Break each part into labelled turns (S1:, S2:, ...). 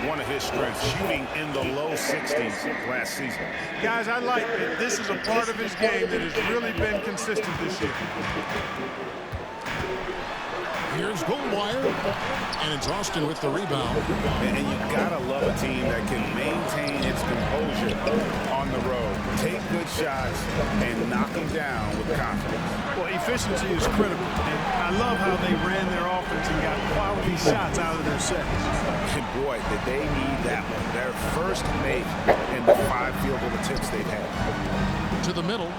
S1: one of his strengths, shooting in the low 60s last season.
S2: Guys, I like that this is a part of his game that has really been consistent this year.
S3: Here's Goldwire, and it's Austin with the rebound.
S1: And you gotta love a team that can maintain its composure on the road, take good shots, and knock them down with confidence.
S2: Well, efficiency is critical, and I love how they ran their offense and got quality shots out of their sets.
S1: And boy, did they need that one. Their first make in the 5 field goal attempts they've had.
S3: To the middle.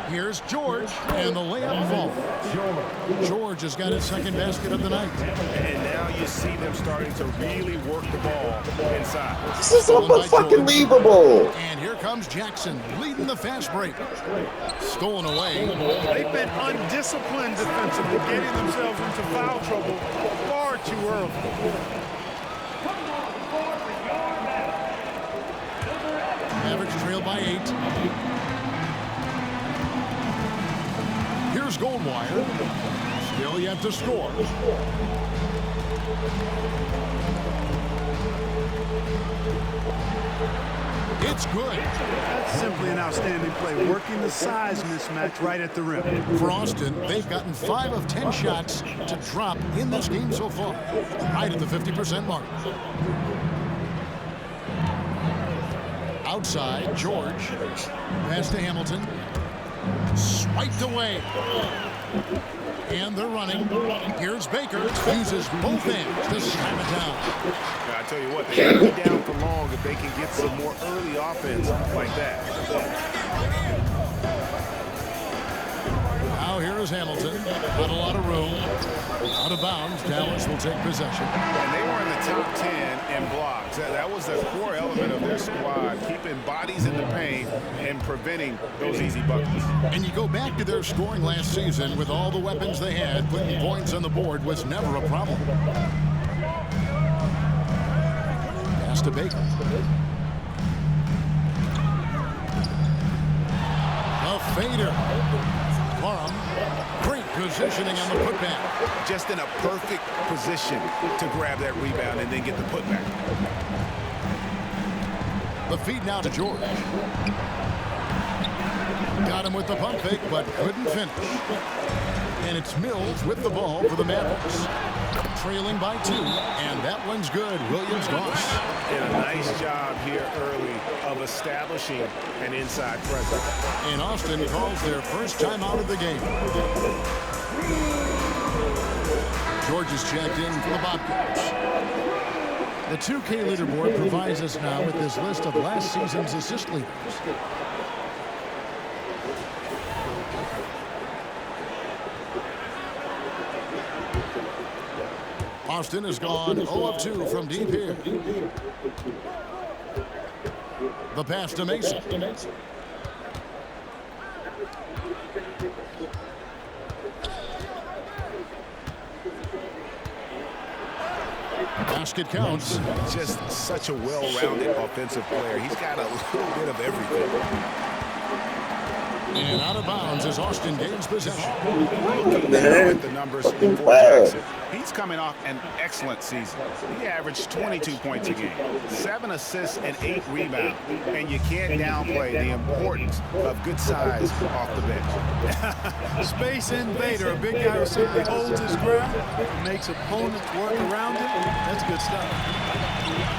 S3: Here's George, and the layup falls. George has got his second basket of the night.
S1: And now you see them starting to really work the ball inside.
S4: This is unbelievable.
S3: And here comes Jackson, leading the fast break. Stolen away.
S2: They've been undisciplined defensively, getting themselves into foul trouble far too early.
S3: Mavericks trail by 8. Here's Goldwire. Still yet to score. It's good.
S2: That's simply an outstanding play, working the size mismatch right at the rim.
S3: For Austin, they've gotten 5 of 10 shots to drop in this game so far, right at the 50% mark. Outside, George. Pass to Hamilton. Swiped away. And they're running. Here's Baker. Uses both ends to slam it down.
S1: I tell you what, they can't be down for long if they can get some more early offense like that.
S3: Now here is Hamilton. Not a lot of room. Out of bounds. Dallas will take possession.
S1: And they were in the top 10 in blocks. That was the core element of their squad, keeping bodies in the paint and preventing those easy buckets.
S3: And you go back to their scoring last season with all the weapons they had, putting points on the board was never a problem. Pass to Baker. A fader. Parham. Great positioning on the putback.
S1: Just in a perfect position to grab that rebound and then get the putback.
S3: The feed now to George. Got him with the pump fake, but couldn't finish. And it's Mills with the ball for the Mavericks. Trailing by 2, and that one's good. Williams gone.
S1: And a nice job here early of establishing an inside presence.
S3: And Austin calls their first time out of the game. George is checked in for the Bobcats. The 2K leaderboard provides us now with this list of last season's assist leaders. Austin has gone 0 of 2 from deep here. The pass to Mason. Basket counts.
S1: Just such a well-rounded offensive player. He's got a little bit of everything.
S3: And out of bounds as Austin gains possession.
S1: Looking now at the numbers for Jackson. He's coming off an excellent season. He averaged 22 points a game, 7 assists and 8 rebounds. And you can't downplay the importance of good size off the bench.
S2: Space invader, a big guy who simply holds his ground, makes opponents work around him. That's good stuff.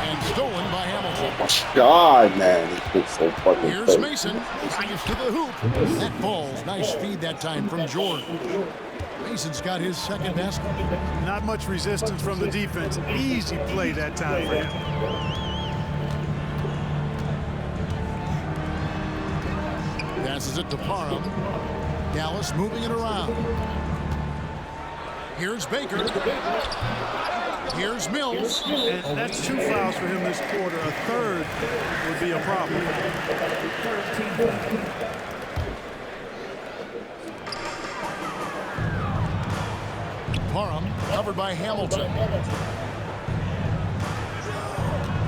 S3: And stolen by Hamilton.
S4: God, man, it's so fucking
S3: Here's
S4: crazy.
S3: Mason. Drives to the hoop. That falls. Nice feed that time from George. Mason's got his second basket.
S2: Not much resistance from the defense. Easy play that time for him.
S3: Passes it to Parham. Dallas moving it around. Here's Baker. Here's Mills.
S2: And that's 2 fouls for him this quarter. A third would be a problem.
S3: Parham covered by Hamilton.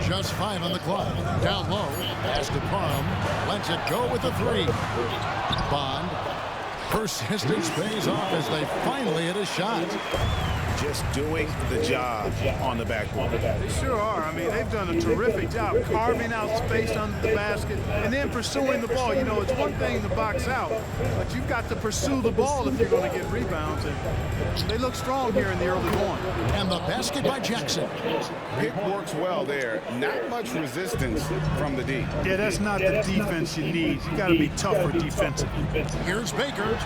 S3: Just 5 on the clock. Down low. Pass to Parham. Lets it go with the 3. Bond. Persistence pays off as they finally hit a shot.
S1: just doing the job on the backboard.
S2: They sure are. I mean, they've done a terrific job carving out space under the basket and then pursuing the ball. You know, it's one thing to box out, but you've got to pursue the ball if you're going to get rebounds. And they look strong here in the early going.
S3: And the basket by Jackson.
S1: Pick works well there. Not much resistance from the D.
S2: Yeah, that's not the defense you need. You got to be tougher defensively.
S3: Here's Baker.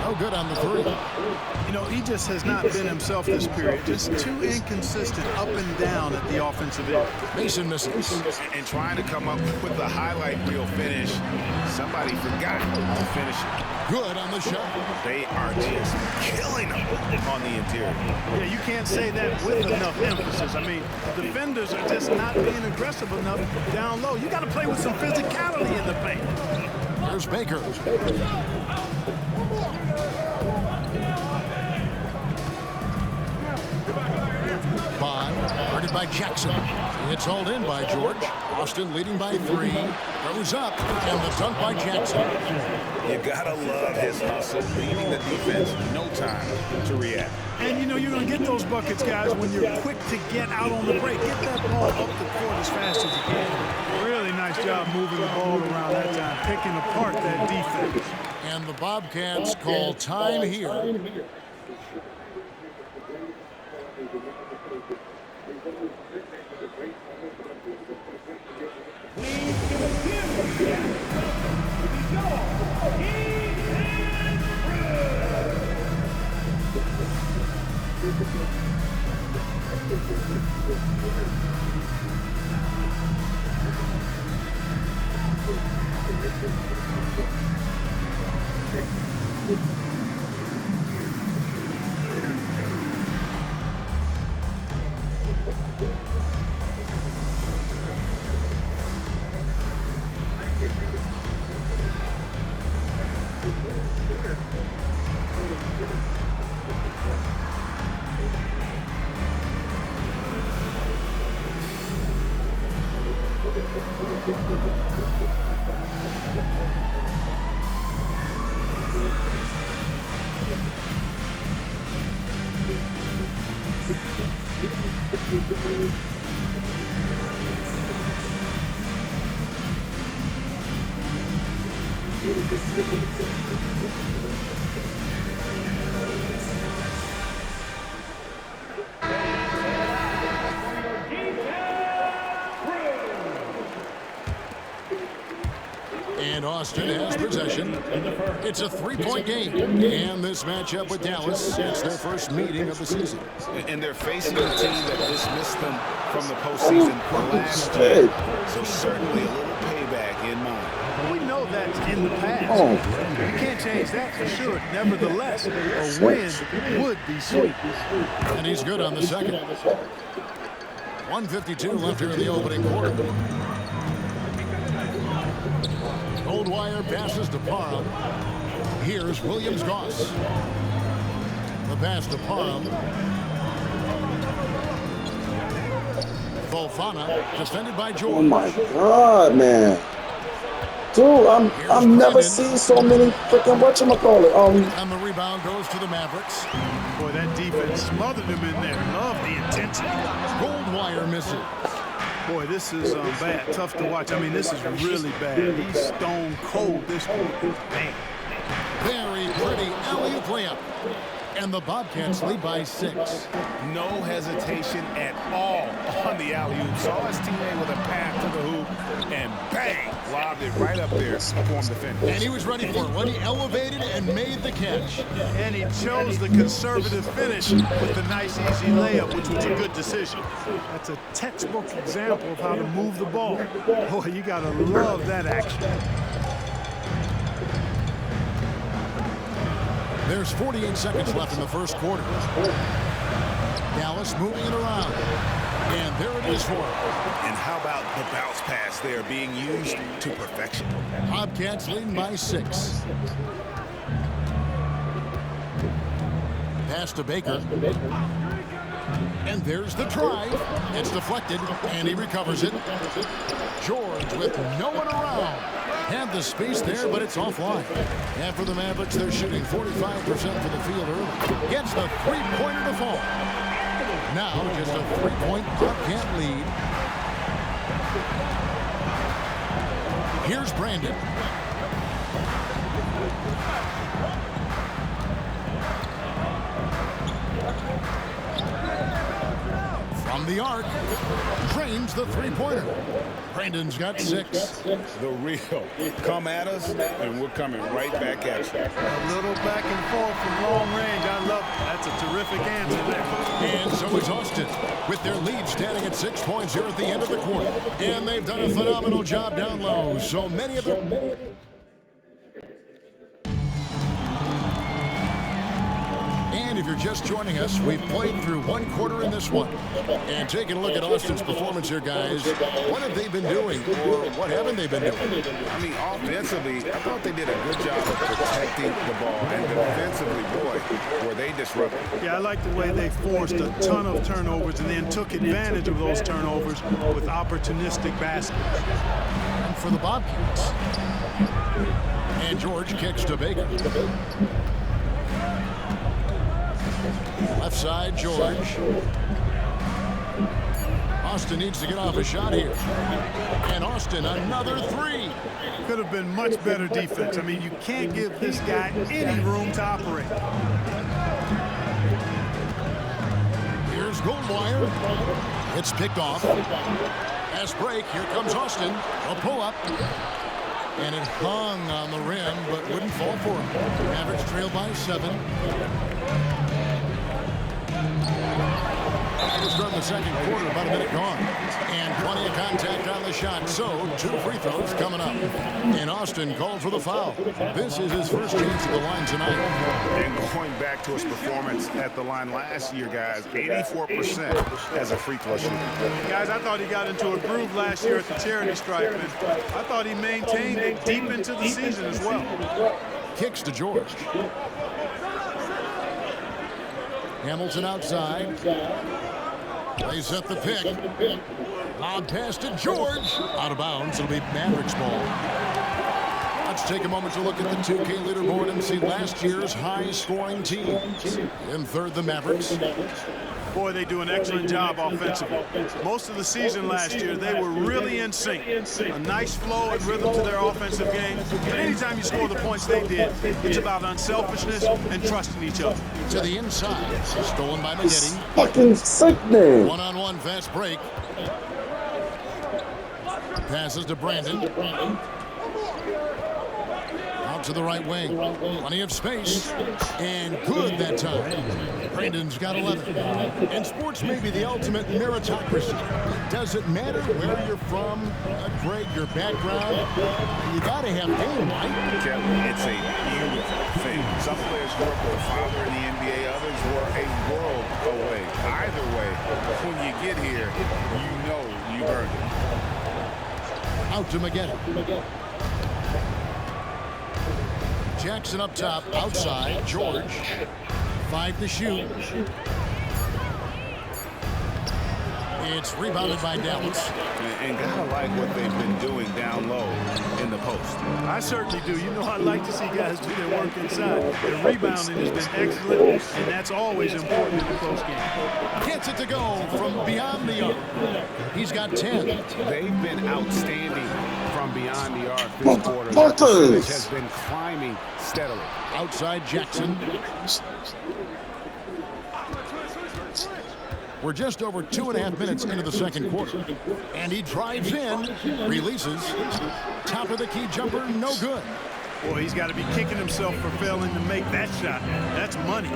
S3: No good on the three.
S2: You know, he just has not been himself this period. Just too inconsistent up and down at the offensive end.
S3: Mason misses.
S1: And trying to come up with the highlight reel finish, somebody forgot to finish it.
S3: Good on the shot.
S1: They are just killing them on the interior.
S2: Yeah, you can't say that with enough emphasis. I mean, defenders are just not being aggressive enough down low. You got to play with some physicality in the paint.
S3: There's Baker. Guarded by Jackson. It's hauled in by George. Austin leading by 3. Goes up, and the dunk by Jackson.
S1: You gotta love his hustle, leaving the defense no time to react.
S2: And you know you're going to get those buckets, guys, when you're quick to get out on the break. Get that ball up the court as fast as you can. Really nice job moving the ball around that time, picking apart that defense.
S3: And the Bobcats call time here. And Austin has possession. It's a 3-point game. And this matchup with Dallas, it's their first meeting of the season.
S1: And they're facing a team that dismissed them from the postseason last year. So certainly a little payback in mind.
S2: We know that's in the past. You can't change that for sure. Nevertheless, a win would be sweet.
S3: And he's good on the second. 1:52 left here in the opening quarter. Goldwire passes to Parham. Here's Williams-Goss. The pass to Parham. Fofana, defended by George.
S4: Oh my God, man. Dude, I've never seen so many freaking whatchamacallit.
S3: And the rebound goes to the Mavericks.
S2: Boy, that defense smothered him in there. Love the intensity.
S3: Goldwire misses.
S2: Boy, this is bad. Tough to watch. I mean, this is really bad. He's stone cold this quarter. Bang.
S3: Very pretty alley-oop layup. And the Bobcats lead by 6.
S1: No hesitation at all on the alley-oop. Saw his teammate with a pass to the hoop, and bang, lobbed it right up there for him to finish.
S3: And he was ready for it when he elevated and made the catch.
S2: And he chose the conservative finish with the nice, easy layup, which was a good decision. That's a textbook example of how to move the ball. Boy, you got to love that action.
S3: There's 48 seconds left in the first quarter. Dallas moving it around. And there it is for him.
S1: And how about the bounce pass there being used to perfection?
S3: Bobcats leading by 6. Pass to Baker. And there's the drive. It's deflected, and he recovers it. George with no one around. Had the space there, but it's offline. And for the Mavericks, they're shooting 45% from the field early. Gets the three-pointer to fall. Now just a three-point Bobcat lead. Here's Brandon. From the arc, drains the three-pointer. Brandon's got 6.
S1: The real. Come at us, and we're coming right back at you.
S2: A little back and forth from long range. I love it. That's a terrific answer there.
S3: And so is Austin, with their lead standing at 6 points here at the end of the quarter. And they've done a phenomenal job down low. So many of them. And if you're just joining us, we've played through one quarter in this one. And taking a look at Austin's performance here, guys. What have they been doing, or what haven't they been doing?
S1: I mean, offensively, I thought they did a good job of protecting the ball. And defensively, boy, were they disruptive.
S2: Yeah, I like the way they forced a ton of turnovers and then took advantage of those turnovers with opportunistic baskets.
S3: And for the Bobcats. And George kicks to Baker. Left side, George. Austin needs to get off a shot here. And Austin, another 3.
S2: Could have been much better defense. I mean, you can't give this guy any room to operate.
S3: Here's Goldwire. It's picked off. Fast break. Here comes Austin. A pull-up. And it hung on the rim, but wouldn't fall for him. Mavericks trail by 7. Just from the second quarter, about a minute gone. And plenty of contact on the shot. So, 2 free throws coming up. And Austin called for the foul. This is his first chance at the line tonight.
S1: And going back to his performance at the line last year, guys, 84% as a free throw shooter.
S2: Guys, I thought he got into a groove last year at the charity stripe, and I thought he maintained it deep into the season as well.
S3: Kicks to George. Hamilton outside. Plays at the pick. Lob pass to George. Out of bounds. It'll be Mavericks ball. Let's take a moment to look at the 2K leaderboard and see last year's high-scoring teams. In third, the Mavericks.
S2: Boy, they do an excellent job offensively. Most of the season last year, they were really in sync. A nice flow and rhythm to their offensive game. But anytime you score the points they did, it's about unselfishness and trusting each other.
S3: To the inside. Stolen by Maggette.
S4: Fucking sickening.
S3: One-on-one fast break. Passes to Brandon. Out to the right wing. Plenty of space. And good that time. Brandon's got 11. And sports may be the ultimate meritocracy. Does it matter where you're from, Greg, your background? You got to have game, right?
S1: Kevin, it's a beautiful thing. Some players grew up with a father in the NBA. Others were a world away. Either way, when you get here, you know you earned it.
S3: Out to Maggette. Jackson up top, outside, George. 5 to shoot. It's rebounded by Dallas.
S1: And gotta like what they've been doing down low in the post.
S2: I certainly do. You know, I like to see guys do their work inside. Their rebounding has been excellent, and that's always important in the close game.
S3: Gets it to go from beyond the arc. He's got 10.
S1: They've been outstanding from beyond the arc this quarter. That
S4: Motherfuckers.
S1: percentage has been climbing steadily.
S3: Outside Jackson. We're just over 2.5 minutes into the second quarter. And he drives in, releases. Top of the key jumper, no good.
S2: Boy, he's got to be kicking himself for failing to make that shot. That's money.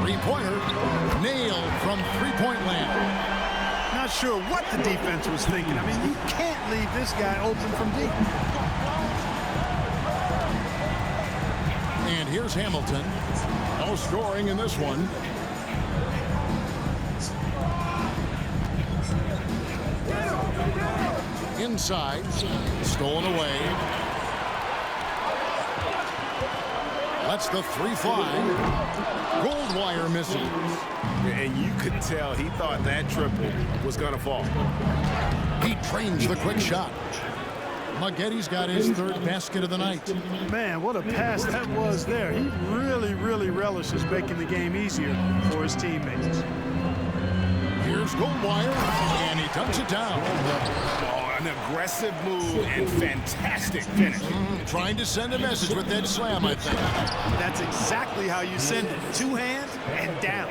S3: Three-pointer, nailed from three-point land.
S2: Not sure what the defense was thinking. I mean, you can't leave this guy open from deep.
S3: And here's Hamilton. No scoring in this one. Inside, stolen away. Lets the three fly. Goldwire misses.
S1: And you could tell he thought that triple was going to fall.
S3: He trains the quick shot. Maggetti's got his third basket of the night.
S2: Man, what a pass that was there. He really, really relishes making the game easier for his teammates.
S3: Here's Goldwire, and he dunks it down.
S1: Oh, an aggressive move and fantastic finish.
S3: Trying to send a message with that slam, I think.
S2: That's exactly how you send it. Two hands and down.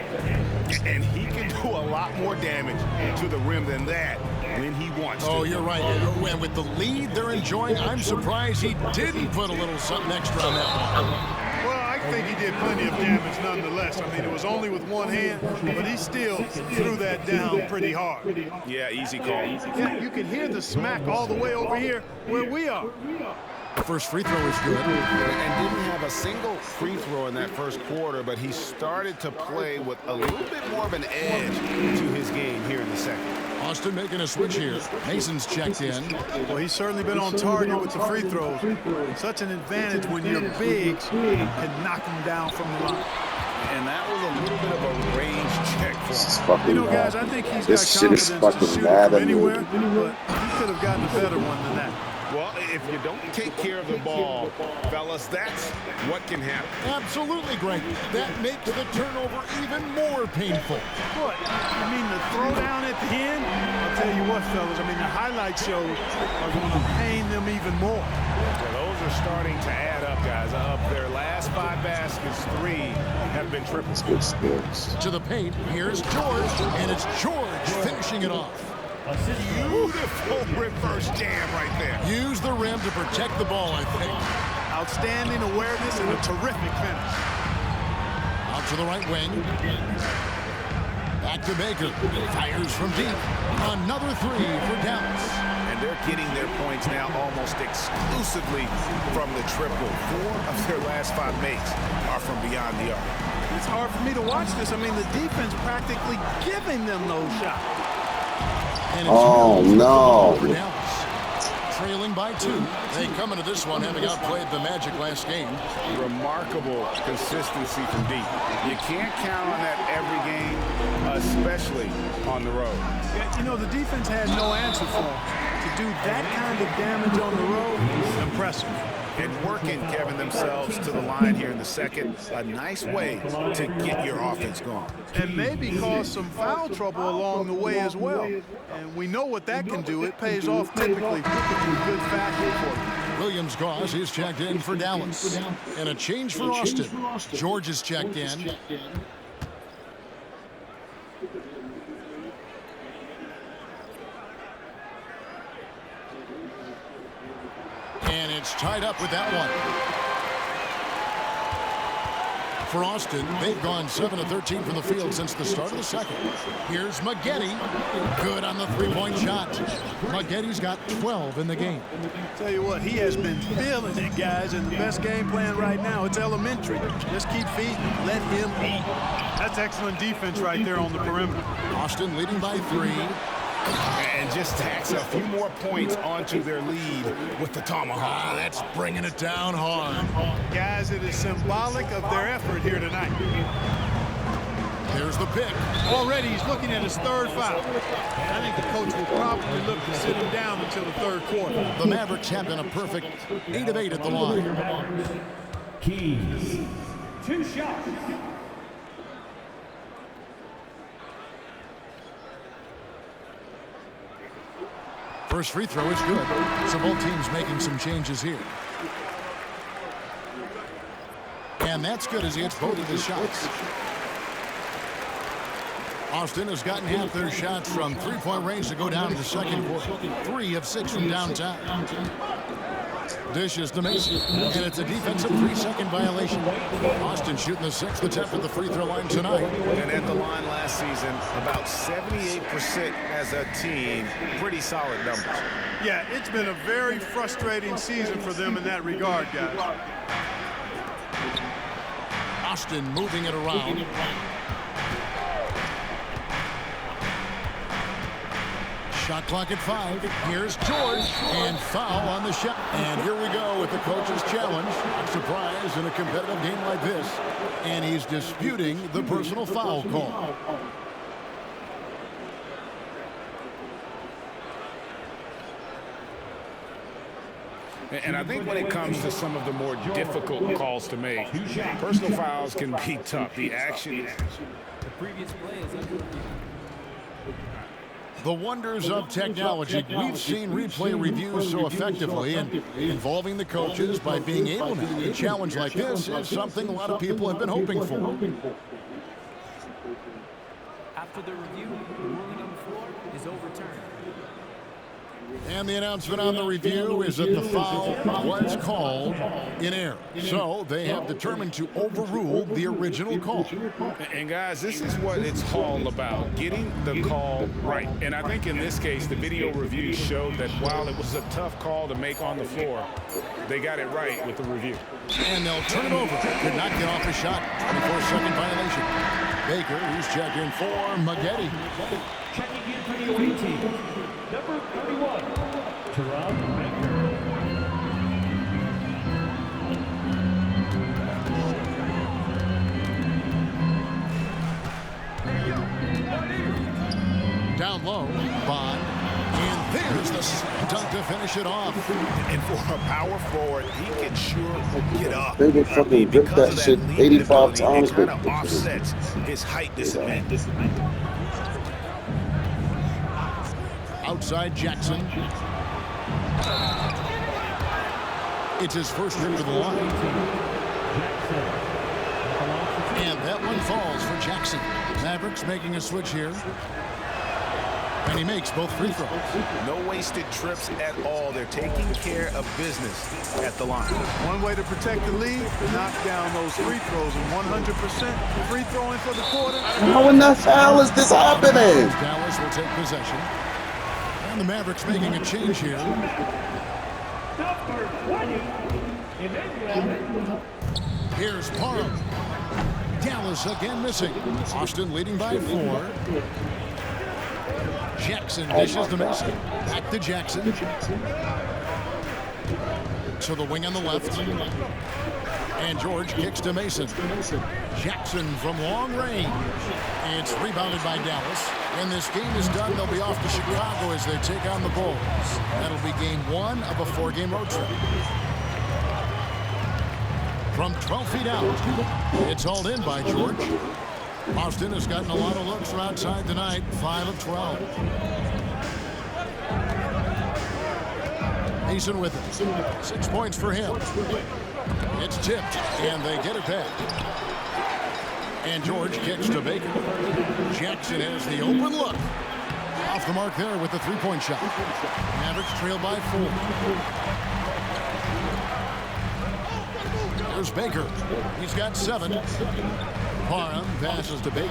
S1: And he can do a lot more damage to the rim than that when he wants to.
S3: Oh, you're right. And with the lead they're enjoying, I'm surprised he didn't put a little something extra on that one.
S2: Well, I think he did plenty of damage nonetheless. I mean, it was only with one hand, but he still threw that down pretty hard.
S1: Yeah, easy call.
S2: Yeah, you can hear the smack all the way over here where we are.
S3: First free throw is good.
S1: And didn't have a single free throw in that first quarter, but he started to play with a little bit more of an edge to his game here in the second.
S3: Austin making a switch here. Mason's checked in.
S2: Well, he's certainly been on target with the free throws. Such an advantage when your bigs can knock him down from the line.
S1: And that was a little bit of a range check for
S4: This is
S1: him.
S4: fucking
S2: You know, guys,
S4: mad.
S2: I think he's
S4: This
S2: got
S4: shit is
S2: confidence to
S4: fucking
S2: shoot
S4: mad
S2: from
S4: at me.
S2: anywhere, but he could have gotten a better one than that.
S1: Well, if you don't take care of the ball, fellas, that's what can happen.
S3: Absolutely, Greg. That makes the turnover even more painful.
S2: What? I mean, the throwdown at the end? I'll tell you what, fellas, I mean, the highlight shows are going to pain them even more.
S1: Well, those are starting to add up, guys. Of their last 5 baskets, 3 have been triples.
S4: Good skills.
S3: To the paint, here's George, and it's George finishing it off.
S1: Beautiful reverse jam right there.
S3: Use the rim to protect the ball, I think.
S2: Outstanding awareness and a terrific finish.
S3: Out to the right wing. Back to Baker. Fires from deep. Another three for Dallas.
S1: And they're getting their points now almost exclusively from the triple. 4 of their last 5 makes are from beyond the arc.
S2: It's hard for me to watch this. I mean, the defense practically giving them those shots.
S3: And it's
S4: Oh, no.
S3: for Dallas. Trailing by 2. They come into this one having outplayed the Magic last game.
S1: Remarkable consistency from deep. You can't count on that every game, especially on the road.
S2: Yeah, you know, the defense had no answer for him. To do that kind of damage on the road is impressive.
S1: And working, Kevin, themselves to the line here in the second. A nice way to get your offense going.
S2: And maybe cause some foul trouble along the way as well. And we know what that can do. It pays off typically in good fashion for them.
S3: Williams Goss is checked in for Dallas. And a change for Austin. George is checked in. And it's tied up with that one. For Austin, they've gone 7 of 13 from the field since the start of the second. Here's Maggetti. Good on the three-point shot. Maggetti's got 12 in the game.
S2: Tell you what, he has been feeling it, guys, and the best game plan right now, it's elementary. Just keep feeding, let him eat. That's excellent defense right there on the perimeter.
S3: Austin leading by 3.
S1: And just tacks a few more points onto their lead with the tomahawk.
S3: That's bringing it down hard.
S2: Guys, it is symbolic of their effort here tonight.
S3: There's the pick.
S2: Already he's looking at his third foul. I think the coach will probably look to sit him down until the third quarter.
S3: The Mavericks have been a perfect 8 of 8 at the line.
S5: Keys, 2 shots.
S3: First free throw is good. So both teams making some changes here. And that's good as he hits both of his shots. Austin has gotten half their shots from three-point range to go down to the second quarter. 3 of 6 from downtown. Dishes to Mason, and it's a defensive 3-second violation. Austin shooting the 6th attempt at the free throw line tonight.
S1: And at the line last season, about 78% as a team. Pretty solid numbers.
S2: Yeah, it's been a very frustrating season for them in that regard, guys.
S3: Austin moving it Shot clock at 5. Here's George, and foul on the shot. And here we go with the coach's challenge. Surprise in a competitive game like this. And he's disputing the personal foul call.
S1: And I think when it comes to some of the more difficult calls to make, personal fouls can be tough. The action.
S5: The previous play is under review.
S3: The wonders of technology. We've seen replay reviews so effectively, and involving the coaches by being able to do a challenge like this is something a lot of people have been hoping for.
S5: After the review, the ruling on the floor is overturned.
S3: And the announcement on the review is that the foul was called in error. So they have determined to overrule the original call.
S1: And guys, this is what it's all about, getting the call right. And I think in this case, the video review showed that while it was a tough call to make on the floor, they got it right with the review.
S3: And they'll turn it over. Could not get off a shot. 24-second violation. Baker, who's checked in for Maggette.
S5: Checking in for the away team, number 31, Teron Baker.
S3: Down low, Bond. And there's the slam dunk to finish it off.
S1: And for a power forward, he can sure get up.
S4: They would fucking rip that shit 85 times.
S1: It kind of offsets his height disadvantage.
S3: Outside Jackson. It's his first trip to the line. And that one falls for Jackson. Mavericks making a switch here. And he makes both free throws.
S1: No wasted trips at all. They're taking care of business at the line.
S2: One way to protect the lead, knock down those free throws, and 100% free throwing for the quarter.
S4: How in the hell is this happening?
S3: Dallas will take possession. And the Mavericks making a change here.
S5: Number 20, Emmanuel.
S3: Here's Parham. Dallas again missing. Austin leading by 4. Jackson dishes to Mason. Back to Jackson. To the wing on the left. And George kicks to Mason. Jackson from long range. And it's rebounded by Dallas. When this game is done, they'll be off to Chicago as they take on the Bulls. That'll be game 1 of a 4-game road trip. From 12 feet out, it's hauled in by George. Austin has gotten a lot of looks from outside tonight, 5 of 12. Mason with it. 6 points for him. It's tipped, and they get it back. And George kicks to Baker. Jackson has the open look. Off the mark there with the three-point shot. Mavericks trail by 4. There's Baker. He's got 7. Parham passes to Baker.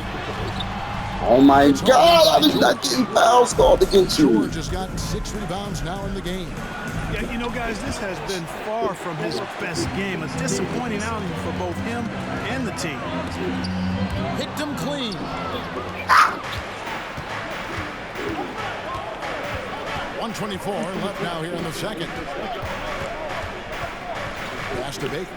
S4: Oh my God, I did not getting fouls called against you.
S3: George has got 6 rebounds now in the game.
S2: Yeah, you know, guys, this has been far from his best game. A disappointing outing for both him and the team.
S3: Picked him clean. .124 left now here in the second. Pass to Baker.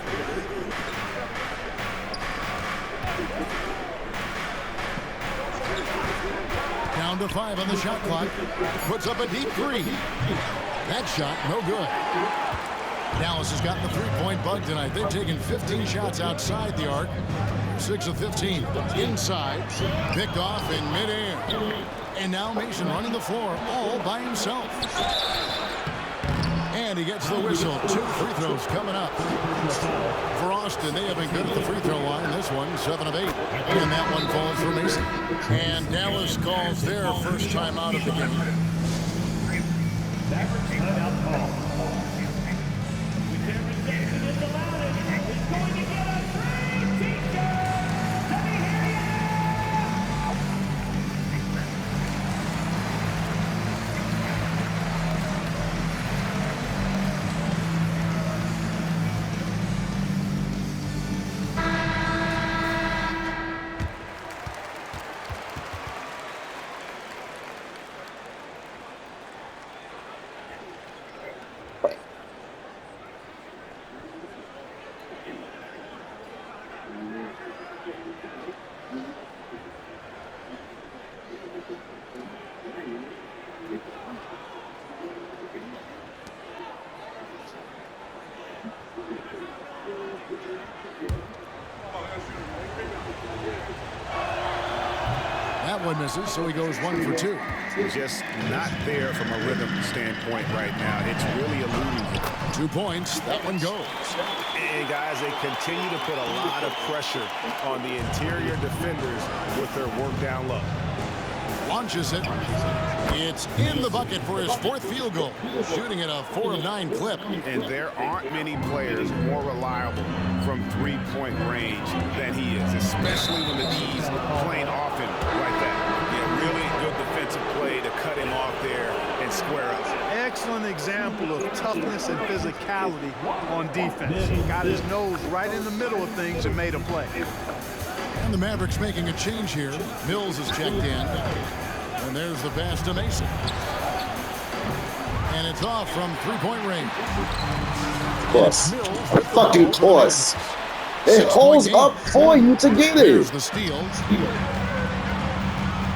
S3: Down to 5 on the shot clock. Puts up a deep 3. That shot, no good. Dallas has gotten the three-point bug tonight. They've taken 15 shots outside the arc. 6 of 15. Inside. Picked off in midair. And now Mason running the floor all by himself. And he gets the whistle. 2 free throws coming up. For Austin, they have been good at the free throw line. This one, 7 of 8. And that one falls for Mason. And Dallas calls their first time out of the game.
S5: Mavericks timeout call. Determination is allowed. It's going to get a free t-shirt. Let me hear ya.
S3: one misses, so he goes 1 for 2.
S1: Just not there from a rhythm standpoint right now. It's really eluding him.
S3: 2 points. That one goes.
S1: And guys, they continue to put a lot of pressure on the interior defenders with their work down low.
S3: Launches it. It's in the bucket for his 4th field goal. Shooting at a 4 of 9 clip.
S1: And there aren't many players more reliable from three-point range than he is, especially when the D's playing off him like that. Yeah, really good defensive play to cut him off there and square up.
S2: Excellent example of toughness and physicality on defense. Got his nose right in the middle of things and made a play.
S3: And the Mavericks making a change here. Mills is checked in. And there's the pass to Mason. And it's off from three-point range.
S4: Of course. Of fucking course. It holds up for you to get
S3: Here's
S4: it.
S3: the steal.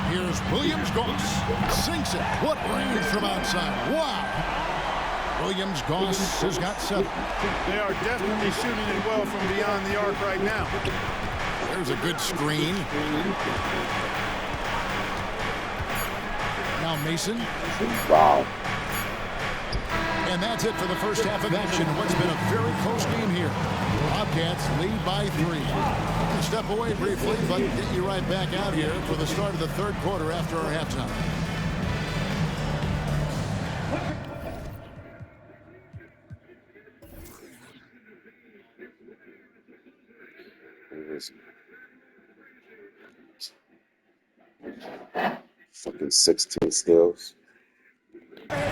S3: Here's Williams-Goss. Sinks it. What range from outside. Wow. Williams-Goss has got 7.
S2: They are definitely shooting it well from beyond the arc right now.
S3: There's a good screen. Now Mason.
S4: Wow.
S3: And that's it for the first half of action. What's been a very close game here. Bobcats lead by 3. We'll step away briefly, but get you right back out here for the start of the 3rd quarter after our halftime.
S4: Fucking 16 steals. Wow.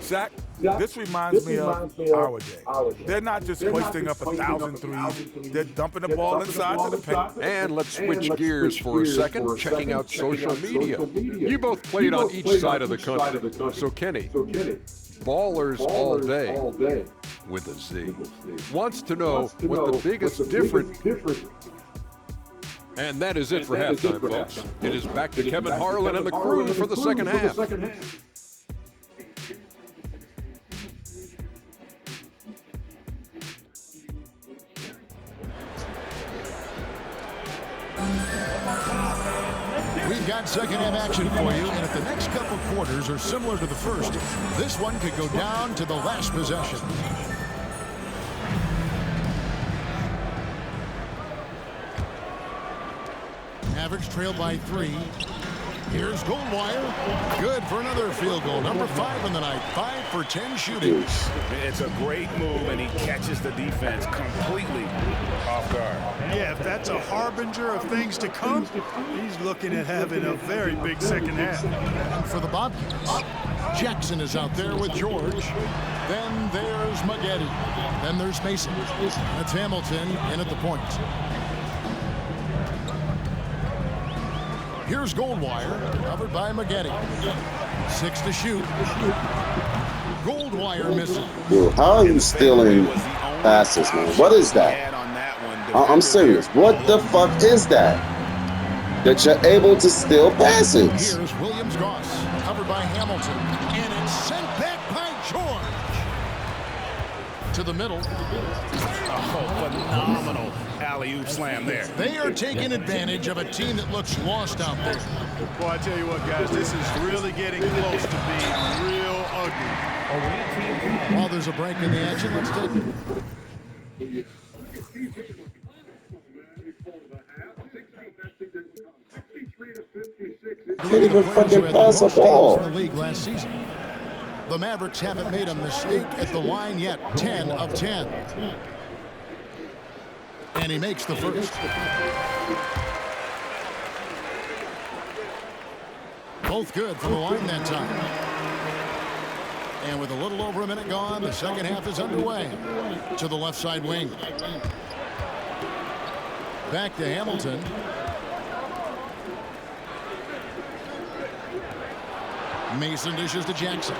S6: Zach, this reminds me of our day. They're not just hoisting up 1,000 threes. They're dumping the ball inside to the paint.
S7: And let's switch gears for a second, checking out social media. You both played on each side of the country. So Kenny, Ballers All Day, with a Z, wants to know what the biggest difference. And that is it for halftime, folks. It is back to Kevin Harlan and the crew for the second half.
S3: We've got second half action for you, and if the next couple quarters are similar to the first, this one could go down to the last possession. Mavericks trail by 3. Here's Goldwire. Good for another field goal. Number 5 in the night. 5 for 10 shooting.
S1: It's a great move, and he catches the defense completely off guard.
S2: Yeah, if that's a harbinger of things to come, he's looking at having a very big second half.
S3: And for the Bobcats, Jackson is out there with George. Then there's Maggette. Then there's Mason. That's Hamilton in at the point. Here's Goldwire, covered by Maggette. 6 to shoot. Goldwire missing.
S4: Dude, how are you stealing passes, man? What is that? I'm serious. What the fuck is that? That you're able to steal passes?
S3: Here's Williams-Goss, covered by Hamilton. And it's sent back by George. To the middle.
S1: Oh, phenomenal alley-oop slam there.
S3: They are taking advantage of a team that looks lost out there.
S2: Boy, I tell you what, guys, this is really getting close to being real ugly.
S3: While there's a break in the action, let's take it.
S4: Can't even fucking pass a ball.
S3: In the league last season. The Mavericks haven't made a mistake at the line yet. 10 of 10. And he makes the first. Both good from the line that time. And with a little over a minute gone, the second half is underway. To the left side wing. Back to Hamilton. Mason dishes to Jackson.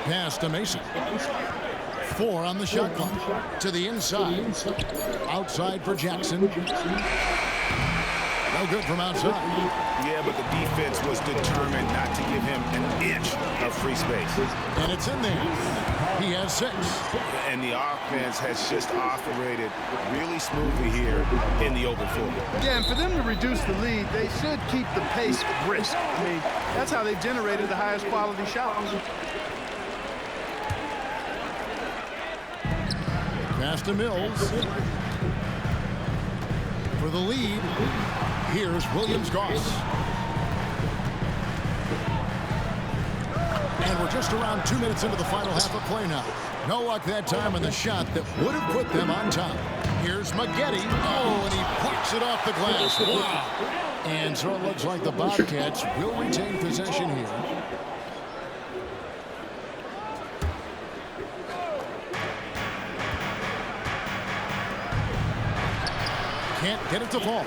S3: Pass to Mason. 4 on the shot clock. To the inside. Outside for Jackson. No No good from outside.
S1: Yeah, but the defense was determined not to give him an inch of free space.
S3: And it's in there. He has 6.
S1: And the offense has just operated really smoothly here in the open floor.
S2: Yeah, and for them to reduce the lead, they should keep the pace brisk. I mean, that's how they've generated the highest quality shots.
S3: Pass to Mills. For the lead, here's Williams-Goss. And we're just around 2 minutes into the final half of play now. No luck that time on the shot that would have put them on top. Here's Maggette. Oh, and he pucks it off the glass. Wow. And so it looks like the Bobcats will retain possession here. Can't get it to fall.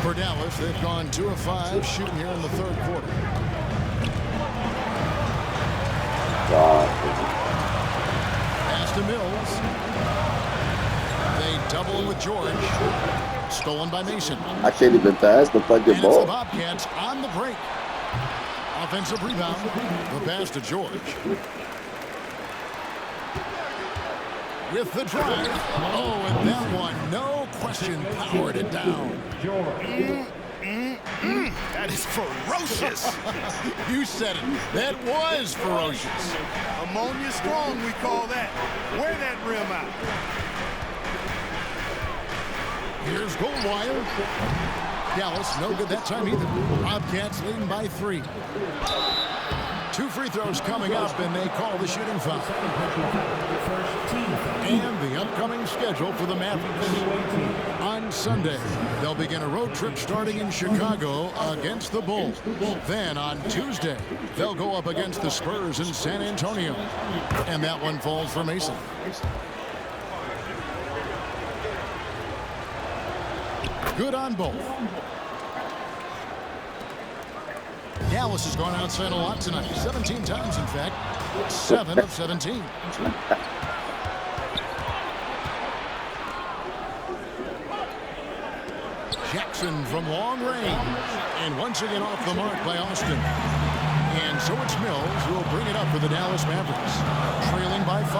S3: For Dallas, they've gone 2 of 5 shooting here in the third quarter. Pass to Mills. They double him with George. Stolen by Mason.
S4: I can't even pass the fucking
S3: And
S4: ball.
S3: it's the Bobcats on the break. Offensive rebound. The pass to George. With the drive. Oh, and that one, no question, powered it down.
S1: That is ferocious.
S3: You said it. That was ferocious.
S2: Ammonia strong, we call that. Wear that rim out.
S3: Here's Goldwire. Dallas, no good that time either. Bobcats leading by 3. 2 free throws coming up, and they call the shooting foul. And the upcoming schedule for the Mavericks. On Sunday, they'll begin a road trip starting in Chicago against the Bulls. Then on Tuesday, they'll go up against the Spurs in San Antonio. And that one falls for Mason. Good on both. Dallas has gone outside a lot tonight. 17 times, in fact. 7 of 17. Jackson from long range. And once again off the mark by Austin. And so it's Mills who will bring it up for the Dallas Mavericks. Trailing by 5.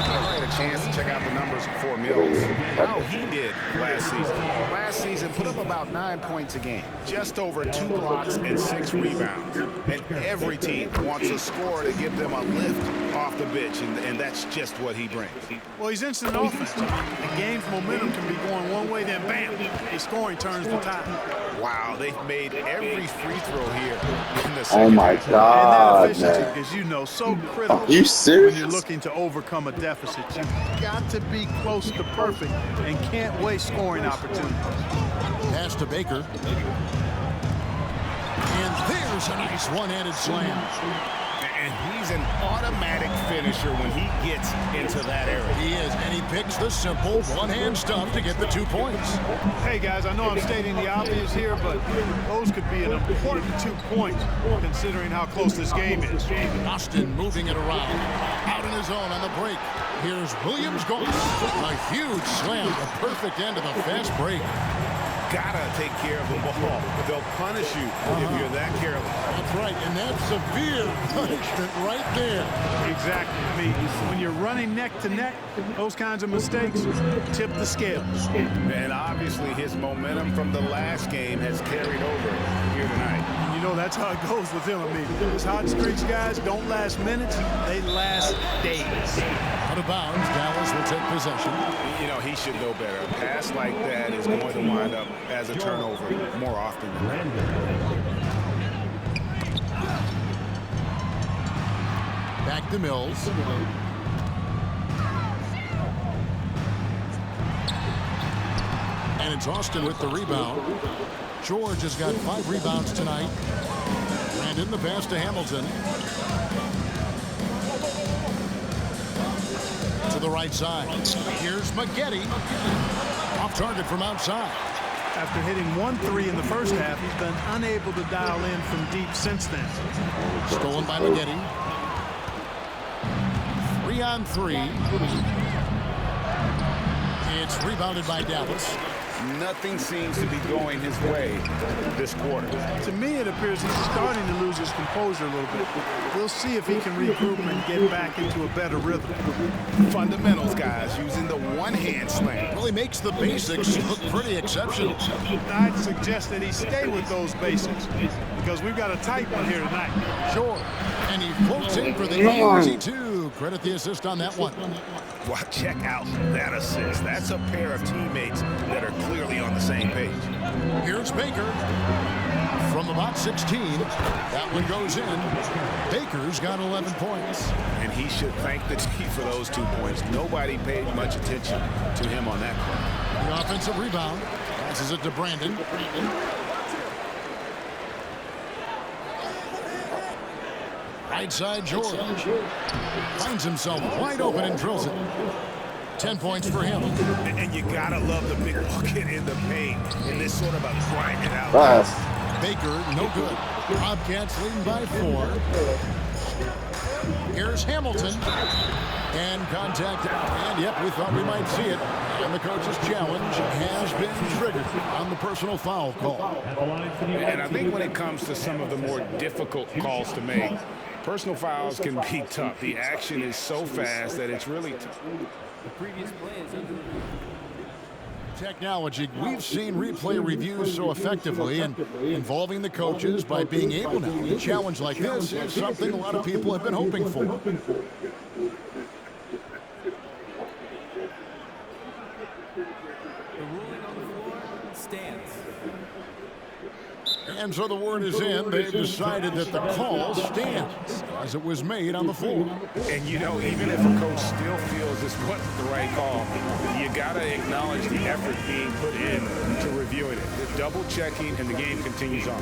S1: I had a chance to check out the numbers for Mills. How he did last season. Last season put up about 9 points a game. Just over 2 blocks and 6 rebounds. And every team wants a scorer to give them a lift off the bench. And that's just what he brings.
S2: Well, he's instant offense. The game's momentum can be going one way, then bam, a scoring turns the tide.
S1: Wow, they've made every free throw here in the second
S4: Oh my
S1: half.
S4: God,
S2: And that efficiency,
S4: man.
S2: as you know, so critical.
S4: Are you serious?
S2: When you're looking to overcome a deficit, you've got to be close to perfect and can't waste scoring opportunities.
S3: Pass to Baker. And there's a nice one-handed slam.
S1: And he's an automatic finisher when he gets into that area.
S3: He is, and he picks the simple one-hand stuff to get the 2 points.
S2: Hey, guys, I know I'm stating the obvious here, but those could be an important 2 points considering how close this game is.
S3: Austin moving it around. Out in his own on the break. Here's Williams-Goss. A huge slam, the perfect end of the fast break.
S1: Gotta take care of the ball. They'll punish you if you're that careless.
S3: That's right, and that's severe punishment right there.
S2: Exactly. I mean, when you're running neck to neck, those kinds of mistakes tip the scales.
S1: And obviously his momentum from the last game has carried over here tonight.
S2: You know, that's how it goes with him. I mean, those hot streaks, guys, don't last minutes. They last days.
S3: Out of bounds, Dallas will take possession.
S1: You know, he should know better. A pass like that is going to wind up as a turnover more often than not.
S3: Back to Mills. And it's Austin with the rebound. George has got 5 rebounds tonight. And in the pass to Hamilton. To the right side. Here's Maggette. Off target from outside.
S2: After hitting 1 3 in the first half, he's been unable to dial in from deep since then.
S3: Stolen by Maggette. 3-on-3. It's rebounded by Dallas.
S1: Nothing seems to be going his way this quarter.
S2: To me, it appears he's starting to lose his composure a little bit. We'll see if he can regroup and get back into a better rhythm.
S1: Fundamentals, guys, using the one-hand slam.
S3: Really makes the basics look pretty exceptional.
S2: I'd suggest that he stay with those basics because we've got a tight one here tonight.
S3: Sure. And he floats in for the easy two. Credit the assist on that one.
S1: Well, check out that assist. That's a pair of teammates that are clearly on the same page.
S3: Here's Baker from about 16. That one goes in. Baker's got 11 points.
S1: And he should thank the team for those 2 points. Nobody paid much attention to him on that play.
S3: The offensive rebound. Passes it to Brandon. Right side, George. Finds himself wide open and drills it. 10 points for him.
S1: And you gotta love the big bucket in the paint in this sort of a grind it out.
S3: Baker, no good. Bobcats leading by 4. Here's Hamilton. And contact out. And yep, we thought we might see it. And the coach's challenge has been triggered on the personal foul call.
S1: And I think when it comes to some of the more difficult calls to make, personal fouls can be tough. The action is so fast that it's really tough.
S5: The previous play is under
S3: Technology. We've seen replay reviews so effectively and involving the coaches by being able to. A challenge like this is something a lot of people have been hoping for.
S5: The ruling on the floor stands.
S3: And so the word is in. They've decided that the call stands as it was made on the floor.
S1: And you know, even if a coach still feels this wasn't the right call, you gotta acknowledge the effort being put in to reviewing it. The double checking, and the game continues on.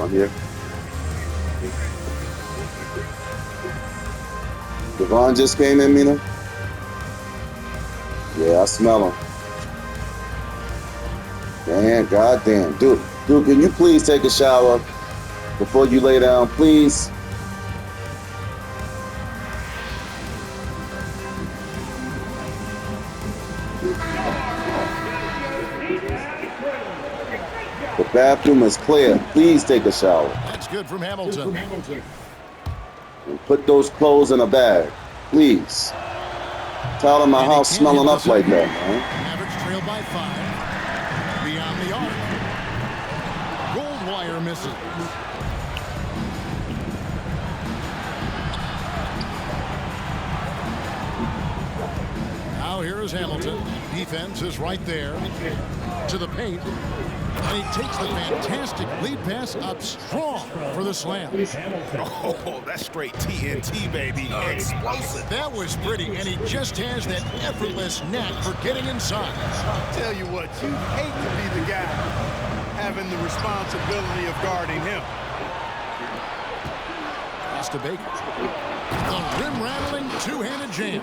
S4: Here. Devon just came in, Mina. Yeah, I smell him. Man, goddamn. Dude, can you please take a shower before you lay down, please? The bathroom is clear. Please take a shower.
S3: That's good from Hamilton.
S4: And put those clothes in a bag. Please. Tired of my house smelling up like that, man.
S3: Average trail by 5. Beyond the arc. Goldwire misses. Now here is Hamilton. Defense is right there. To the paint. And he takes the fantastic lead pass up strong for the slam.
S1: Oh, that's straight TNT, baby. Explosive.
S3: That was pretty, and he just has that effortless knack for getting inside.
S2: Tell you what, you hate to be the guy having the responsibility of guarding him.
S3: Pass to Baker. The rim-rattling two-handed jam.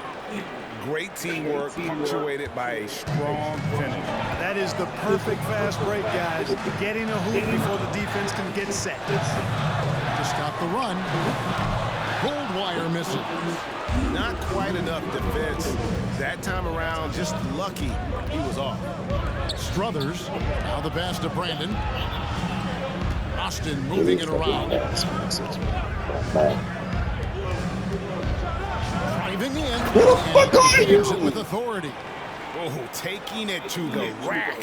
S1: Great teamwork punctuated by a strong finish.
S2: That is the perfect fast break, guys. Getting a hoop before the defense can get set.
S3: To stop the run. Goldwire misses.
S1: Not quite enough defense. That time around, just lucky he was off.
S3: Struthers. Now the pass to Brandon. Austin moving it around. Driving in.
S4: Who the fuck are you?
S3: It with authority.
S1: Oh, taking it to the rack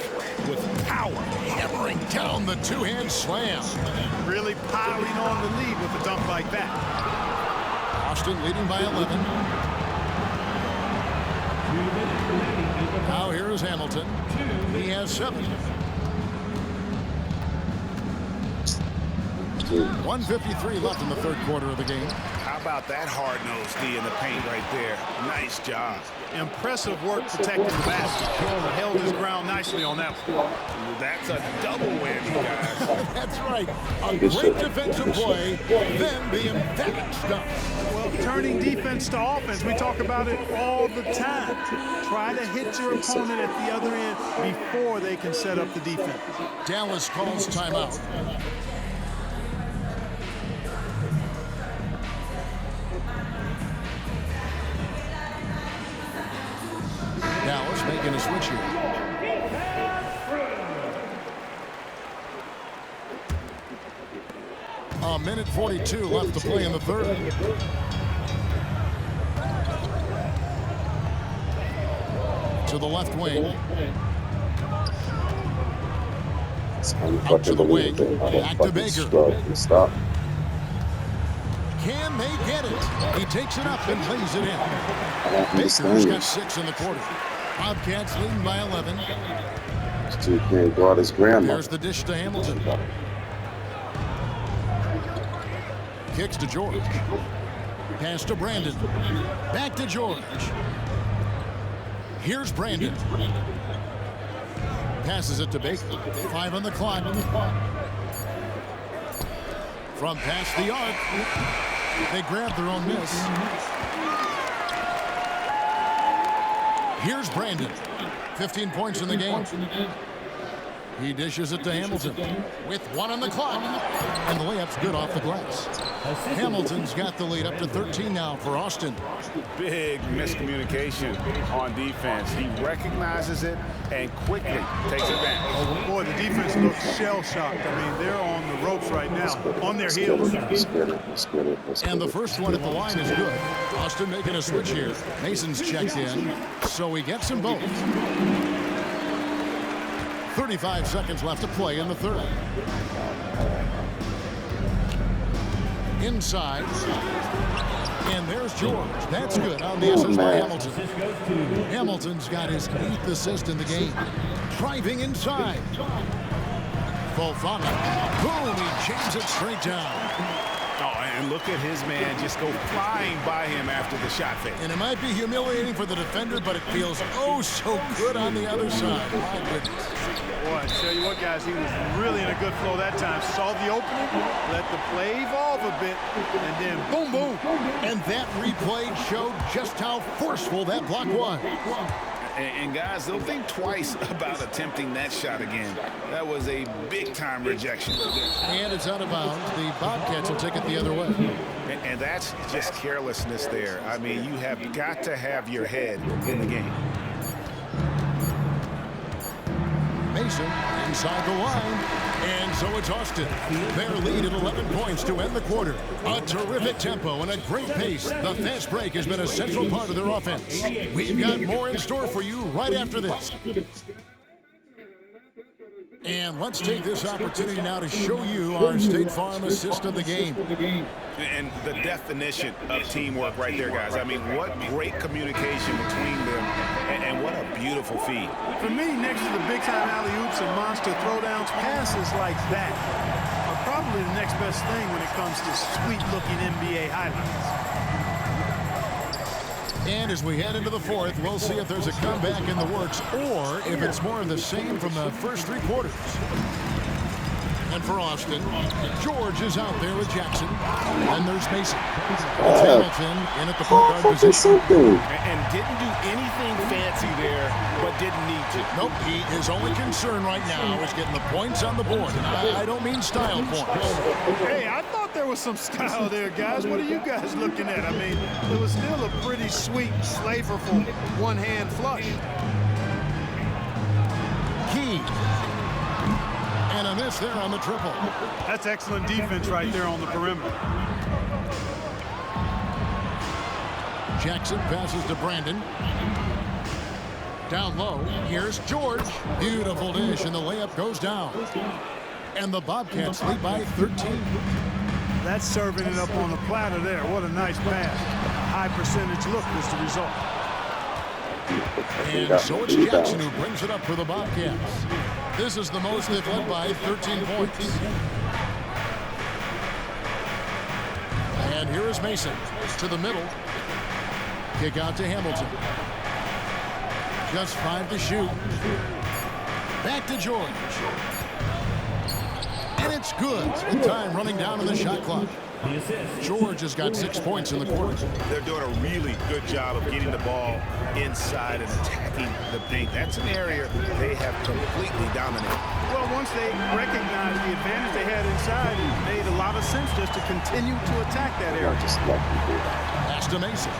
S1: with power.
S3: Hammering down the two-hand slam.
S2: Really piling on the lead with a dunk like that.
S3: Austin leading by 11. Now here is Hamilton. He has 7. 1:53 left in the third quarter of the game.
S1: How about that hard-nosed D in the paint right there? Nice job.
S2: Impressive work protecting the basket. Held his ground nicely on that one.
S1: That's a double whammy, guys.
S3: That's right. A great defensive play, then the emphatic stuff.
S2: Well, turning defense to offense, we talk about it all the time. Try to hit your opponent at the other end before they can set up the defense.
S3: Dallas calls timeout. Dallas making a switch here. A minute 42 left to play in the third. To the left wing. Out to the wing. Back to Baker.
S4: Stop.
S3: Can they get it? He takes it up and lays it in. Baker's got 6 in the quarter. Bobcats leading by 11.
S4: This dude can't guard his grandma.
S3: There's the dish to Hamilton. Kicks to George. Pass to Brandon. Back to George. Here's Brandon. Passes it to Baker. 5 on the clock. From past the arc. They grab their own miss. Here's Brandon. 15 points in the game. He dishes it to Hamilton with 1 on the clock. And the layup's good off the glass. Hamilton's got the lead up to 13 now for Austin.
S1: Big miscommunication on defense. He recognizes it and quickly takes advantage.
S2: Oh, boy, the defense looks shell-shocked. I mean, they're on the ropes right now, on their heels.
S3: And the first one at the line is good. Austin making a switch here. Mason's checked in, so he gets them both. 35 seconds left to play in the third. Inside. And there's George. That's good on the assist by Hamilton. Hamilton's got his 8th assist in the game. Driving inside. Fofana. Boom, he jams it straight down.
S1: Oh, and look at his man just go flying by him after the shot fake.
S3: And it might be humiliating for the defender, but it feels oh so good on the other side. My goodness.
S2: Boy, I tell you what, guys, he was really in a good flow that time. Saw the opening, let the play evolve a bit, and then boom, boom.
S3: And that replay showed just how forceful that block was.
S1: And guys, they'll think twice about attempting that shot again. That was a big-time rejection.
S3: And it's out of bounds. The Bobcats will take it the other way.
S1: And that's just carelessness there. I mean, you have got to have your head in the game.
S3: Mason inside the line. And so it's Austin. Their lead at 11 points to end the quarter. A terrific tempo and a great pace. The fast break has been a central part of their offense. We've got more in store for you right after this. And let's take this opportunity now to show you our State Farm assist of the game.
S1: And the definition of teamwork right there, guys. I mean, what great communication between them, and what a beautiful feed.
S2: For me, next to the big-time alley-oops and monster throwdowns, passes like that are probably the next best thing when it comes to sweet-looking NBA highlights.
S3: And as we head into the fourth, we'll see if there's a comeback in the works or if it's more of the same from the first 3 quarters. And for Austin, George is out there with Jackson. And there's Mason. It's Hamilton in at the point guard position.
S1: And didn't do anything fancy there, but didn't need to.
S3: Nope, his only concern right now is getting the points on the board. And I don't mean style points.
S2: Hey, I thought there was some style there, guys. What are you guys looking at? I mean, it was still a pretty sweet, flavorful one-hand flush.
S3: Key. And a miss there on the triple.
S2: That's excellent defense right there on the perimeter.
S3: Jackson passes to Brandon. Down low, here's George. Beautiful dish, and the layup goes down. And the Bobcats lead by 13.
S2: That's serving it up on the platter there. What a nice pass. A high percentage look was the result.
S3: And so it's Jackson who brings it up for the Bobcats. This is the most they've led by 13 points. And And here is Mason to the middle. Kick out to Hamilton. Just 5 to shoot. Back to George. And it's good. Time running down on the shot clock. George has got 6 points in the quarter.
S1: They're doing a really good job of getting the ball inside and attacking the paint. That's an area they have completely dominated.
S2: Well, once they recognized the advantage they had inside, it made a lot of sense just to continue to attack that area.
S3: Pass to Mason.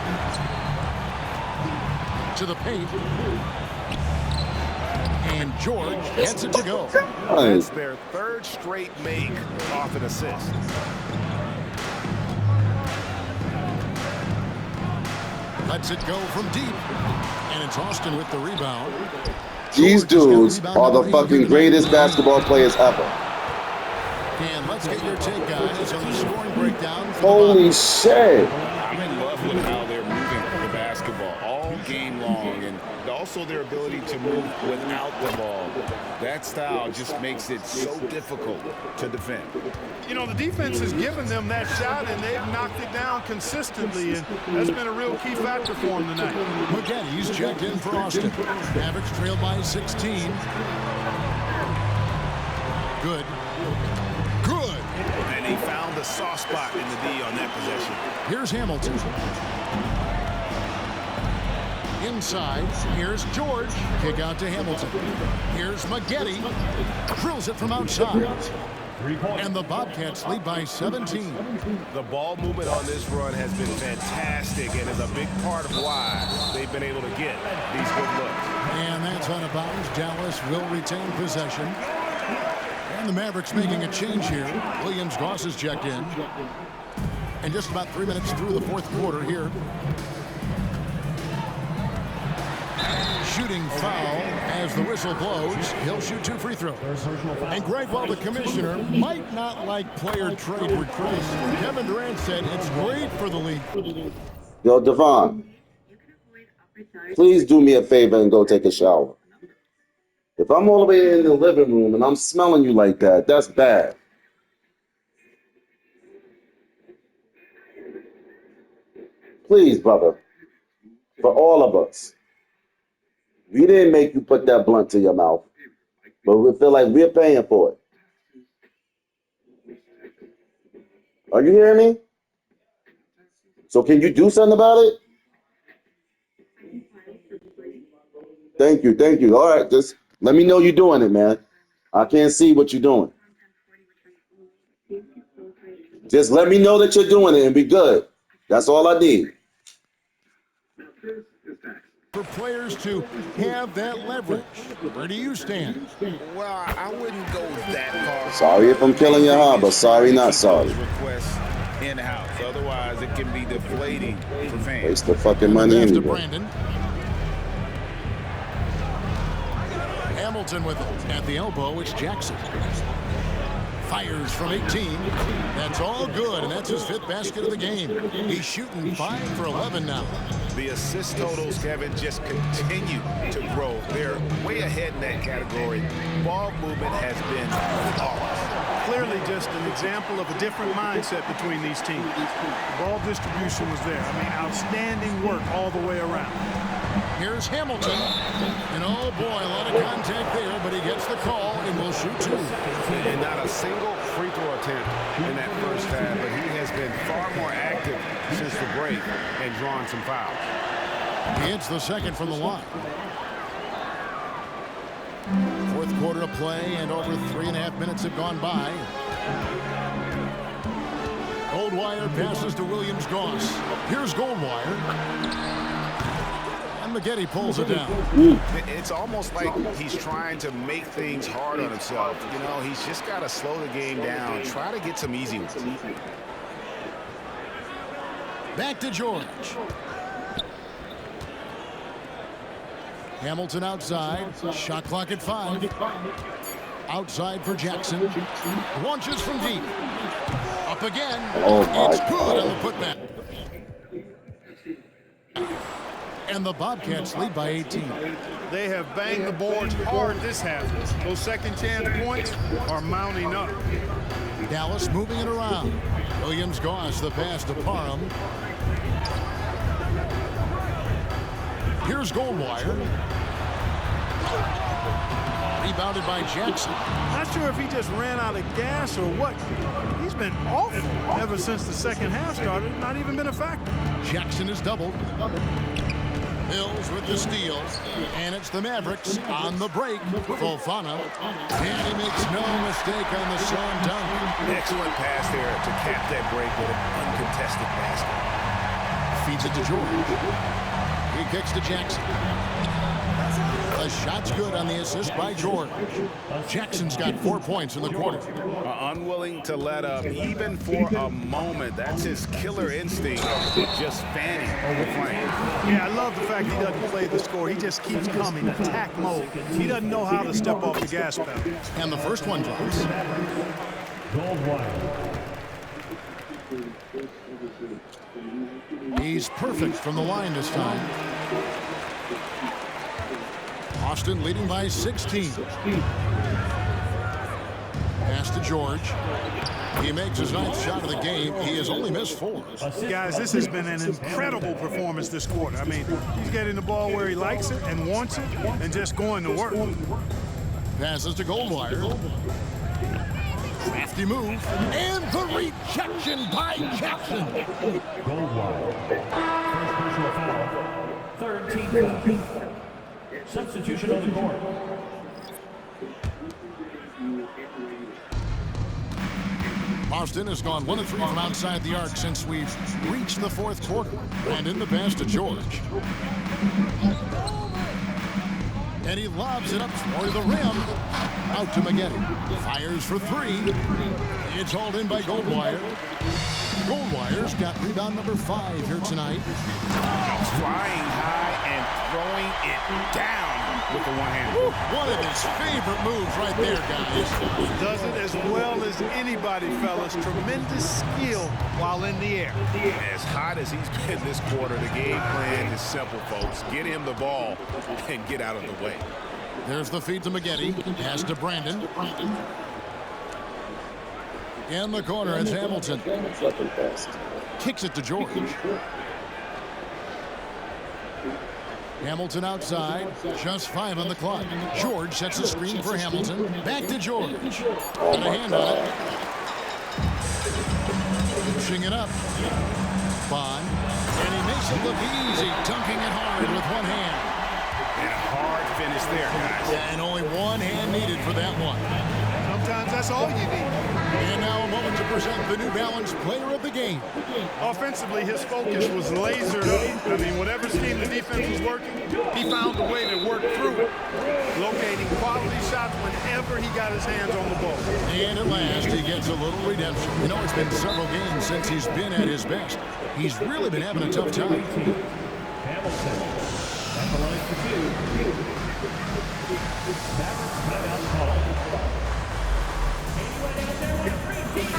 S3: To the paint. And George gets it to go.
S1: That's their 3rd straight make off an assist.
S3: Lets it go from deep. And it's Austin with the rebound.
S4: These dudes are the fucking greatest basketball players ever.
S3: And let's get your take, guys, on the scoring breakdown.
S4: Holy shit.
S1: I'm in love with how they're moving the basketball all game long, and also their ability to move without the ball. That style just makes it so difficult to defend.
S2: You know, the defense has given them that shot, and they've knocked it down consistently, and that's been a real key factor for them tonight.
S3: McGetty's checked in for Austin. Mavericks trailed by 16. Good. Good.
S1: And he found the soft spot in the D on that possession.
S3: Here's Hamilton. Inside, here's George. Kick out to Hamilton. Here's McGetty. Drills it from outside. And the Bobcats lead by 17.
S1: The ball movement on this run has been fantastic and is a big part of why they've been able to get these good looks.
S3: And that's out of bounds. Dallas will retain possession. And the Mavericks making a change here. Williams Goss is checked in. And just about 3 minutes through the 4th quarter here. Shooting foul as the whistle blows. He'll shoot 2 free throws. And Greg, while the commissioner might not like player trade requests, Kevin Durant said it's great for the league.
S4: Yo, Devon, please do me a favor and go take a shower. If I'm all the way in the living room and I'm smelling you like that, that's bad. Please, brother, for all of us. We didn't make you put that blunt to your mouth, but we feel like we're paying for it. Are you hearing me? So can you do something about it? Thank you, thank you. All right, just let me know you're doing it, man. I can't see what you're doing. Just let me know that you're doing it and be good. That's all I need.
S3: For players to have that leverage, where do you stand?
S1: Well, I wouldn't go that far.
S4: Sorry if I'm killing your heart, but sorry, not sorry.
S1: Requests in-house. Otherwise, it can be deflating for fans.
S4: Waste the fucking money
S3: Pass to
S4: anyway.
S3: Brandon. Hamilton with it. At the elbow, it's Jackson. Fires from 18. That's all good, and that's his 5th basket of the game. He's shooting 5 for 11 now.
S1: The assist totals, Kevin, just continue to grow. They're way ahead in that category. Ball movement has been flawless.
S2: Clearly just an example of a different mindset between these teams. The ball distribution was there. I mean, outstanding work all the way around.
S3: Here's Hamilton. And oh boy, a lot of contact there, but he gets the call and will shoot 2.
S1: And not a single free throw attempt in that first half, but he has been far more active since the break and drawn some fouls.
S3: He hits the 2nd from the line. 4th quarter of play, and over 3.5 minutes have gone by. Goldwire passes to Williams Goss. Here's Goldwire. And McGetty pulls it down.
S1: It's almost like he's trying to make things hard on himself. You know, he's just got to slow the game down, try to get some easy ones.
S3: Back to George. Hamilton outside. Shot clock at 5. Outside for Jackson. Launches from deep. Up again.
S4: Oh my
S3: it's good
S4: God.
S3: on the putback. And the Bobcats lead by 18.
S2: They have banged the boards hard this half. Those second chance points are mounting up.
S3: Dallas moving it around. Williams-Goss the pass to Parham. Here's Goldwire. Rebounded by Jackson.
S2: Not sure if he just ran out of gas or what. He's been awful ever since the second half started. Not even been a factor.
S3: Jackson is doubled. Hills with the steal. And it's the Mavericks on the break. Fofana. And he makes no mistake on the slam dunk.
S1: Excellent pass there to cap that break with an uncontested basket.
S3: Feeds it to George. He kicks to Jackson. The shot's good on the assist by George. Jackson's got 4 points in the quarter.
S1: Unwilling to let up, even for a moment. That's his killer instinct, just fanning the flame.
S2: Yeah, I love the fact he doesn't play the score. He just keeps coming, attack mode. He doesn't know how to step off the gas pedal.
S3: And the first one drops. He's perfect from the line this time. Austin leading by 16. Pass to George. He makes his 9th shot of the game. He has only missed 4.
S2: Guys, this has been an incredible performance this quarter. I mean, he's getting the ball where he likes it and wants it and just going to work.
S3: Passes to Goldwire. Crafty move. And the rejection by Jackson.
S5: Goldwire. First personal foul. Third team foul. Substitution on the court.
S3: Austin has gone 1 of 3 from outside the arc since we've reached the 4th quarter. And in the pass to George. And he lobs it up for the rim. Out to Maggette. Fires for 3. It's hauled in by Goldwire. Goldwire's got rebound number 5 here tonight.
S1: Flying high and throwing it down with the one-hand.
S3: One of his favorite moves right there, guys.
S2: Does it as well as anybody, fellas. Tremendous skill while in the air.
S1: As hot as he's been this quarter, the game plan is simple, folks. Get him the ball and get out of the way.
S3: There's the feed to Maggette. Pass to Brandon. In the corner, it's Hamilton. Kicks it to George. Hamilton outside. Just 5 on the clock. George sets a screen for Hamilton. Back to George. Got a hand on it. Pushing it up. Bond. And he makes it look easy. Dunking it hard with one hand.
S1: And a hard finish there, guys.
S3: And only one hand needed for that one.
S2: Sometimes that's all you need.
S3: And now a moment to present the New Balance Player of the Game.
S2: Offensively, his focus was lasered up. I mean, whatever scheme the defense was working, he found a way to work through it, locating quality shots whenever he got his hands on the ball.
S3: And at last, he gets a little redemption. You know, it's been several games since he's been at his best. He's really been having a tough time.
S5: Hamilton. At the line for 2. Mavericks timeout call. Anyone out there with a free team?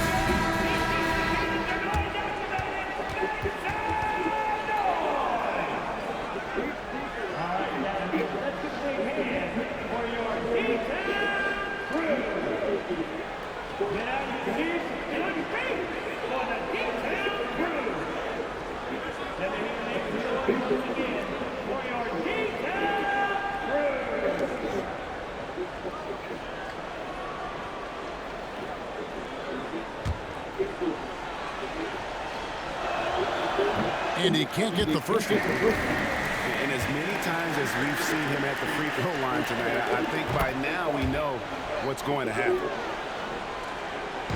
S3: And he can't get the first one.
S1: And as many times as we've seen him at the free throw line tonight, I think by now we know what's going to happen.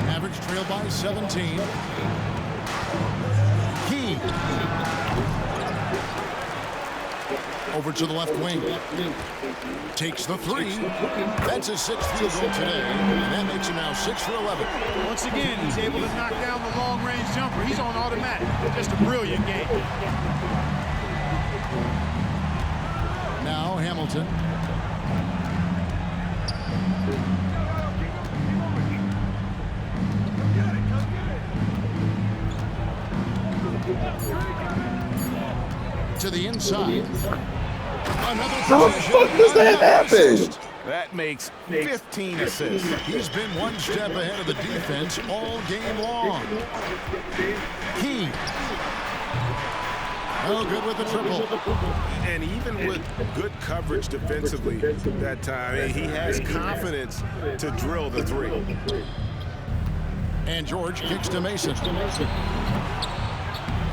S3: Mavericks trail by 17. Key. Over to the left wing. Takes the 3. That's his 6th field goal today. And that makes him now 6 for 11.
S2: Once again, he's able to knock down the long-range jumper. He's on automatic. Just a brilliant game.
S3: Now Hamilton. To the inside. Another
S4: How the fuck does that happen?
S1: That makes 15 assists.
S3: He's been one step ahead of the defense all game long. Key. Oh, good with the triple.
S1: And even with good coverage defensively that time, he has confidence to drill the three.
S3: And George kicks to Mason.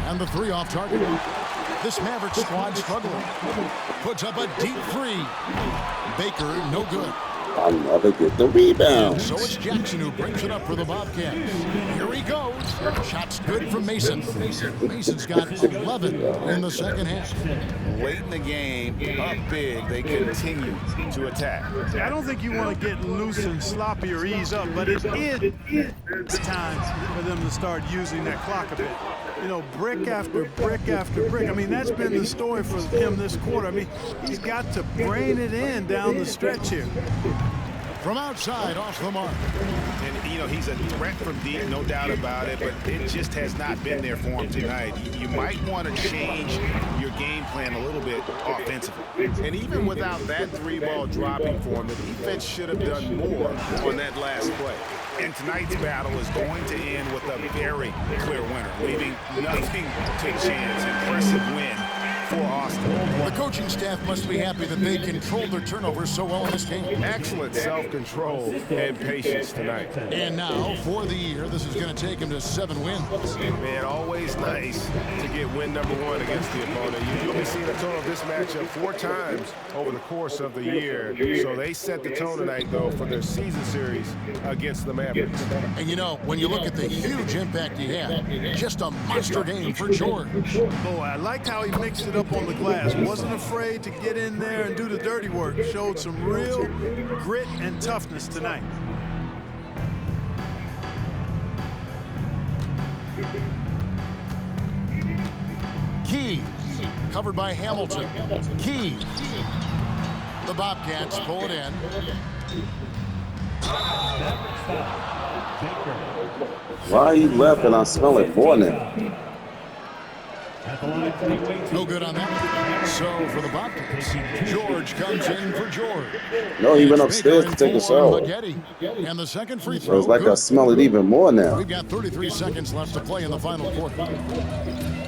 S3: And the three off target. This Mavericks squad struggling. Puts up a deep three. Baker, no good.
S4: I never get the rebound.
S3: So it's Jackson who brings it up for the Bobcats. Here he goes. Shot's good from Mason. Mason's got 11 in the second half.
S1: Late in the game, up big, they continue to attack.
S2: I don't think you want to get loose and sloppy or ease up, but it is time for them to start using that clock a bit. You know, brick after brick after brick. I mean, that's been the story for him this quarter. I mean, he's got to brain it in down the stretch here.
S3: From outside, off the mark.
S1: And, you know, he's a threat from deep, no doubt about it, but it just has not been there for him tonight. You might want to change your game plan a little bit offensively. And even without that three-ball dropping for him, the defense should have done more on that last play. And tonight's battle is going to end with a very clear winner, leaving nothing to chance. Impressive win for Austin.
S3: The coaching staff must be happy that they controlled their turnovers so well in this game.
S1: Excellent self-control and patience tonight.
S3: And now, for the year, this is going to take him to 7 wins.
S1: Man, always nice to get win number 1 against the opponent. You'll be seeing a total of this matchup 4 times over the course of the year. So they set the tone tonight, though, for their season series against the Mavericks.
S3: And you know, when you look at the huge impact he had, just a monster game for George.
S2: Boy, I liked how he mixed it up on the glass. Wasn't afraid to get in there and do the dirty work. Showed some real grit and toughness tonight.
S3: Key, covered by Hamilton. Key. The Bobcats pull it in.
S4: Why he left and I smell it more now?
S3: No good on that. So for the Bobcats, George comes in for George.
S4: No, he went upstairs to take a shower.
S3: And the second free
S4: So
S3: throw.
S4: it's like I
S3: Good.
S4: smell it even more now.
S3: We've got 33 seconds left to play in the final quarter.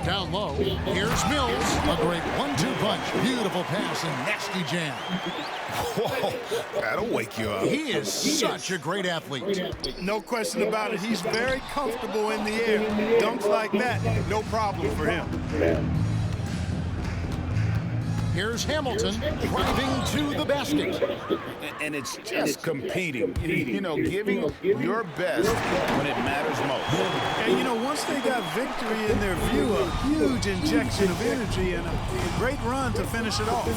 S3: Down low, here's Mills. A great 1-2 punch. Beautiful pass and nasty jam.
S1: Whoa, that'll wake you up.
S3: He is such a great athlete.
S2: No question about it. He's very comfortable in the air. Dunks like that, no problem for him.
S3: Here's Hamilton driving to the basket.
S1: And it's just competing, you know, giving your best when it matters most.
S2: And, you know, once they got victory in their view, a huge injection of energy and a great run to finish it off.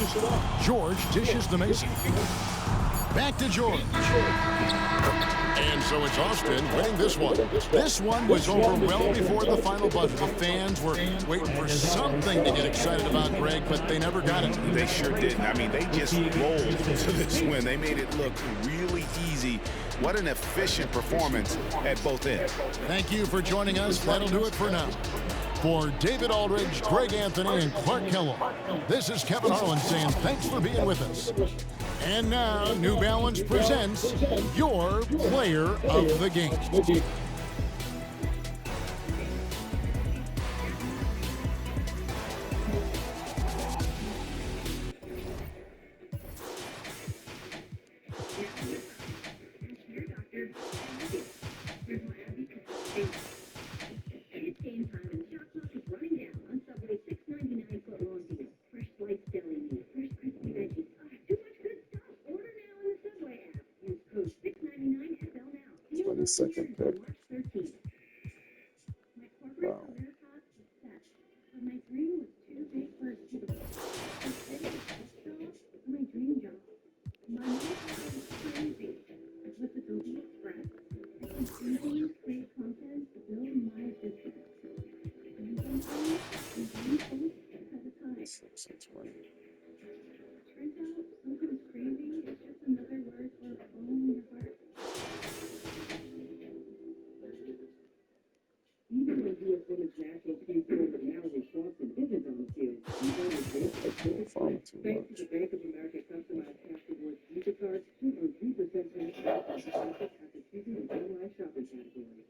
S3: George dishes to Mason. Back to George. And so it's Austin winning this one. This one was over well before the final buzzer. The fans were waiting for something to get excited about, Greg, but they never got it.
S1: They sure didn't. I mean, they just rolled to this win. They made it look really easy. What an efficient performance at both ends.
S3: Thank you for joining us. That'll do it for now. For David Aldridge, Greg Anthony, and Clark Kellogg, this is Kevin Harlan saying thanks for being with us. And now, New Balance presents your player of the game.
S4: Second pick. Wow. Far too much.
S8: Bank of America customized cash rewards Visa cards 2 or 3% after choosing the online shopping category.